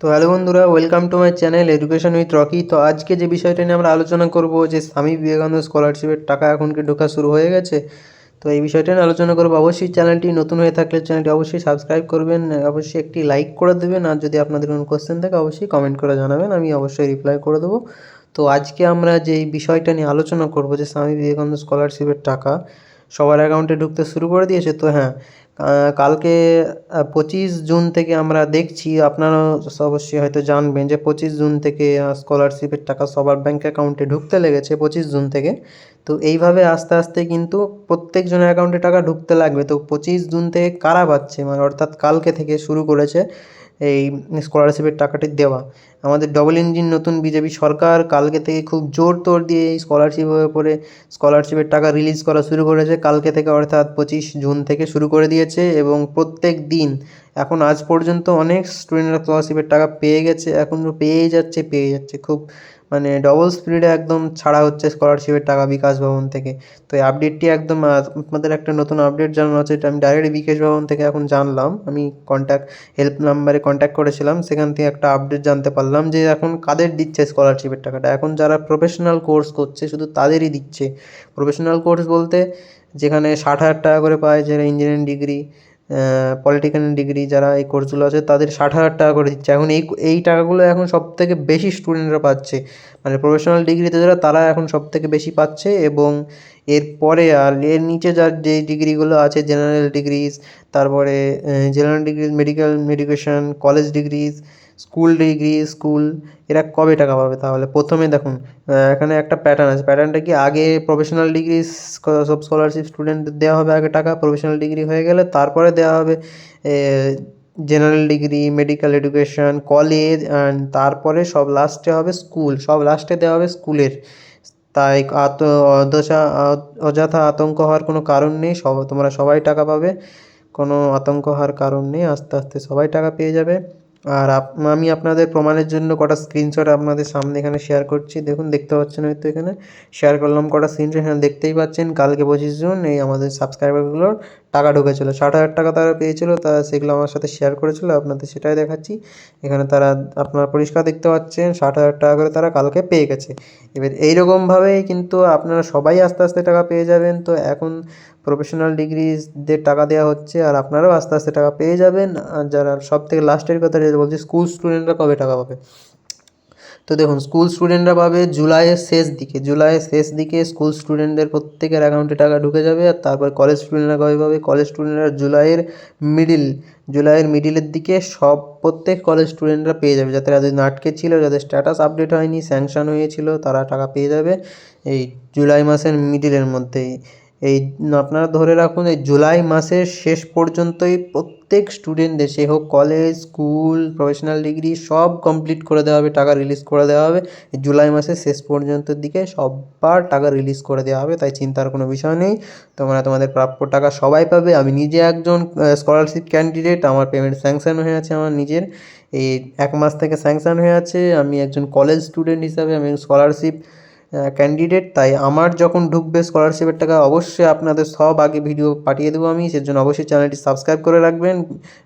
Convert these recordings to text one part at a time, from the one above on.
তো হ্যালো বন্ধুরা, welcome to my channel education with Rocky. তো আজকে যে বিষয়টা নিয়ে আমরা আলোচনা করব যে স্বামী বিবেকানন্দ স্কলারশিপের টাকা এখন কি ঢোকা শুরু হয়ে গেছে। তো এই বিষয়টা নিয়ে আলোচনা করবো। অবশ্যই চ্যানেলটি নতুন হয়ে থাকলে চ্যানেলটি অবশ্যই সাবস্ক্রাইব করবেন, অবশ্যই একটি লাইক করে দেবেন, আর যদি আপনাদের কোনো কোশ্চেন থাকে অবশ্যই কমেন্ট করে জানাবেন, আমি অবশ্যই রিপ্লাই করে দেবো। তো আজকে আমরা যে এই বিষয়টা নিয়ে আলোচনা করব যে স্বামী বিবেকানন্দ স্কলারশিপের টাকা সবার অ্যাকাউন্টে ঢুকতে শুরু করে দিয়েছে। তো হ্যাঁ, কালকে 25 জুন থেকে আমরা দেখছি, আপনারাও অবশ্যই হয়তো জানবেন যে 25 জুন থেকে স্কলারশিপের টাকা সবার ব্যাঙ্ক অ্যাকাউন্টে ঢুকতে লেগেছে 25 জুন থেকে। তো এইভাবে আস্তে আস্তে কিন্তু প্রত্যেকজনের অ্যাকাউন্টে টাকা ঢুকতে লাগবে। তো 25 জুন থেকে কারা পাচ্ছে, মানে অর্থাৎ কালকে থেকে শুরু করেছে এই স্কলারশিপের টাকাটি দেওয়া। আমাদের ডবল ইঞ্জিন নতুন বিজেপি সরকার কালকে থেকে খুব জোর তোর দিয়ে এই স্কলারশিপের উপরে স্কলারশিপের টাকা রিলিজ করা শুরু করেছে কালকে থেকে, অর্থাৎ 25 জুন থেকে শুরু করে দিয়েছে। এবং প্রত্যেক দিন এখন আজ পর্যন্ত অনেক স্টুডেন্টরা স্কলারশিপের টাকা পেয়ে গেছে, এখন পেয়ে যাচ্ছে খুব, মানে ডবল স্পিডে একদম ছাড়া হচ্ছে স্কলারশিপের টাকা বিকাশ ভবন থেকে। তো এই আপডেটটি একদম আপনাদের একটা নতুন আপডেট জানানো হচ্ছে, এটা আমি ডাইরেক্ট বিকাশ ভবন থেকে এখন জানলাম। আমি হেল্প নাম্বারে কন্ট্যাক্ট করেছিলাম, সেখান থেকে একটা আপডেট জানতে পারলাম যে এখন কাদের দিচ্ছে স্কলারশিপের টাকাটা। এখন যারা প্রফেশনাল কোর্স করছে শুধু তাদেরই দিচ্ছে। প্রফেশনাল কোর্স বলতে যেখানে 60,000 টাকা করে পায়, যারা ইঞ্জিনিয়ারিং ডিগ্রি, পলিটেকনিক ডিগ্রি, যারা এই কোর্সগুলো আছে তাদের 60,000 টাকা করে দিচ্ছে। এখন এই টাকাগুলো এখন সবথেকে বেশি স্টুডেন্টরা পাচ্ছে, মানে প্রফেশনাল ডিগ্রিতে যারা, তারা এখন সবথেকে বেশি পাচ্ছে। এবং এরপরে আর এর নিচে যার যে ডিগ্রিগুলো আছে, জেনারেল ডিগ্রিজ, তারপরে general degrees, education, college degrees, school, এরা কবে টাকা পাবে তাহলে? প্রথমে দেখুন, এখানে একটা প্যাটার্ন আছে। প্যাটার্নটা কি, আগে প্রফেশনাল ডিগ্রি সব স্কলারশিপ স্টুডেন্টদের দেওয়া হবে আগে টাকা, প্রফেশনাল ডিগ্রি হয়ে গেলে তারপরে দেওয়া হবে general degree, medical education, college, and তারপরে সব লাস্টে হবে স্কুল, সব লাস্টে দেওয়া হবে স্কুলের। তাই অযথা আতঙ্ক হওয়ার কোনো কারণ নেই, তোমরা সবাই টাকা পাবে, কোনো আতঙ্ক হওয়ার কারণ নেই, আস্তে আস্তে সবাই টাকা পেয়ে যাবে। আর আমি আপনাদের প্রমাণের জন্য কটা স্ক্রিনশট আপনাদের সামনে এখানে শেয়ার করছি। দেখুন, দেখতে পাচ্ছেন হয়তো, এখানে শেয়ার করলাম কটা স্ক্রিনশট, এখানে দেখতেই পাচ্ছেন। কালকে 25 জুন এই আমাদের সাবস্ক্রাইবারগুলোর টাকা ঢুকেছিলো, 60,000 টাকা তারা পেয়েছিল, তারা সেগুলো আমার সাথে শেয়ার করেছিল, আপনাদের সেটাই দেখাচ্ছি। এখানে তারা, আপনারা পরিষ্কার দেখতে পাচ্ছেন, 60,000 টাকা করে তারা কালকে পেয়ে গেছে। এবার এইরকমভাবেই কিন্তু আপনারা সবাই আস্তে আস্তে টাকা পেয়ে যাবেন। তো এখন প্রফেশনাল ডিগ্রিদের টাকা দেওয়া হচ্ছে, আর আপনারাও আস্তে আস্তে টাকা পেয়ে যাবেন। আর যারা সব থেকে লাস্টের কথা যেটা বলছি, স্কুল স্টুডেন্টরা কবে টাকা পাবে। তো দেখুন, স্কুল স্টুডেন্টরা পাবে জুলাইয়ের শেষ দিকে স্কুল স্টুডেন্টদের প্রত্যেকের অ্যাকাউন্টে টাকা ঢুকে যাবে। আর তারপর কলেজ স্টুডেন্টরা কবে পাবে, কলেজ স্টুডেন্টরা জুলাইয়ের মিডিলের দিকে প্রত্যেক কলেজ স্টুডেন্টরা পেয়ে যাবে, যাদের এতদিন আটকে ছিল, যাদের স্ট্যাটাস আপডেট হয়নি, স্যাংশন হয়েছিল, তারা টাকা পেয়ে যাবে এই জুলাই মাসের মিডিলের মধ্যেই। এই আপনারা ধরে রাখুন, এই জুলাই মাসের শেষ পর্যন্তই প্রত্যেক স্টুডেন্টদের, সে হোক কলেজ, স্কুল, প্রফেশনাল ডিগ্রি, সব কমপ্লিট করে দেওয়া হবে, টাকা রিলিজ করে দেওয়া হবে। এই জুলাই মাসের শেষ পর্যন্তের দিকে সবার টাকা রিলিজ করে দেওয়া হবে, তাই চিন্তার কোনো বিষয় নেই। তোমরা তোমাদের প্রাপ্য টাকা সবাই পাবে। আমি নিজে একজন স্কলারশিপ ক্যান্ডিডেট, আমার পেমেন্ট স্যাংশন হয়ে আছে, আমার নিজের এই 1 মাস থেকে স্যাংশন হয়ে আছে। আমি একজন কলেজ স্টুডেন্ট হিসাবে আমি স্কলারশিপ ক্যান্ডিডেট, তাই আমার যখন ঢুকবে স্কলারশিপের টাকা অবশ্যই আপনাদের সব আগে ভিডিও পাঠিয়ে দেবো আমি। সেজন্য অবশ্যই চ্যানেলটি সাবস্ক্রাইব করে রাখবেন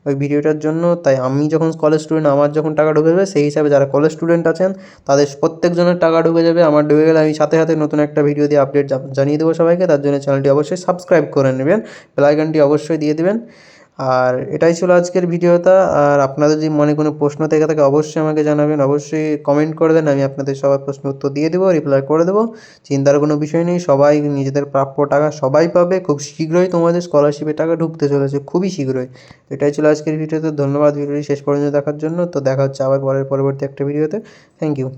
ওই ভিডিওটার জন্য। তাই আমি যখন কলেজ স্টুডেন্ট, আমার যখন টাকা ঢুকে যাবে, সেই হিসাবে যারা কলেজ স্টুডেন্ট আছেন তাদের প্রত্যেকজনের টাকা ঢুকে যাবে। আমার ঢুকে গেলে আমি সাথে সাথে নতুন একটা ভিডিও দিয়ে আপডেট জানিয়ে দেবো সবাইকে। তার জন্য চ্যানেলটি অবশ্যই সাবস্ক্রাইব করে নেবেন, বেল আইকনটি অবশ্যই দিয়ে দেবেন। আর এটাই ছিল আজকের ভিডিওটা। আর আপনাদের যদি মনে কোনো প্রশ্ন থেকে থাকে অবশ্যই আমাকে জানাবেন, অবশ্যই কমেন্ট করে দেন, আমি আপনাদের সবার প্রশ্নের উত্তর দিয়ে দেবো, রিপ্লাই করে দেবো। চিন্তার কোনো বিষয় নেই, সবাই নিজেদের প্রাপ্য টাকা সবাই পাবে। খুব শীঘ্রই তোমাদের স্কলারশিপের টাকা ঢুকতে চলেছে, খুবই শীঘ্রই। এটাই ছিল আজকের ভিডিওতে। ধন্যবাদ ভিডিওটি শেষ পর্যন্ত দেখার জন্য। তো দেখা হচ্ছে আবার পরবর্তী একটা ভিডিওতে। Thank you.